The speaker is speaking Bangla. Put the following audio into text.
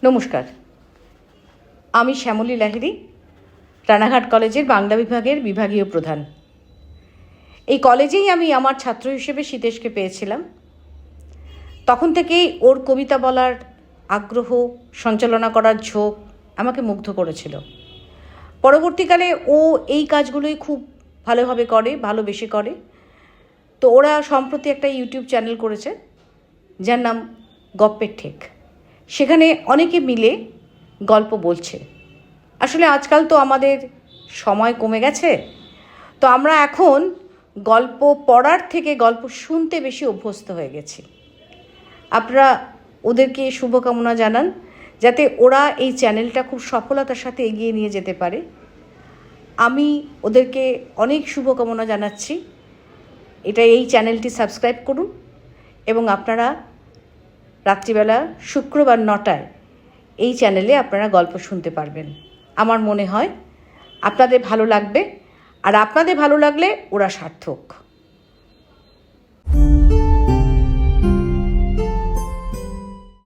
নমস্কার, আমি শ্যামলী লাহিড়ী, রানাঘাট কলেজের বাংলা বিভাগের বিভাগীয় প্রধান। এই কলেজেই আমি আমার ছাত্র হিসেবে সীতেশকে পেয়েছিলাম। তখন থেকেই ওর কবিতা বলার আগ্রহ, সঞ্চালনা করার ঝোঁক আমাকে মুগ্ধ করেছিল। পরবর্তীকালে ও এই কাজগুলোই খুব ভালোভাবে করে, ভালোবেসে করে। তো ওরা সম্প্রতি একটা ইউটিউব চ্যানেল করেছে যার নাম গপ্পের ঠেক। সেখানে অনেকে মিলে গল্প বলছে। আসলে আজকাল তো আমাদের সময় কমে গেছে, তো আমরা এখন গল্প পড়ার থেকে গল্প শুনতে বেশি অভ্যস্ত হয়ে গেছি। আপনারা ওদেরকে শুভকামনা জানান যাতে ওরা এই চ্যানেলটা খুব সফলতার সাথে এগিয়ে নিয়ে যেতে পারে। আমি ওদেরকে অনেক শুভকামনা জানাচ্ছি। এই চ্যানেলটি সাবস্ক্রাইব করুন এবং আপনারা রাত্রিবেলা শুক্রবার 9টায় এই চ্যানেলে আপনারা গল্প শুনতে পারবেন। আমার মনে হয় আপনাদের ভালো লাগবে, আর আপনাদের ভালো লাগলে ওরা সার্থক।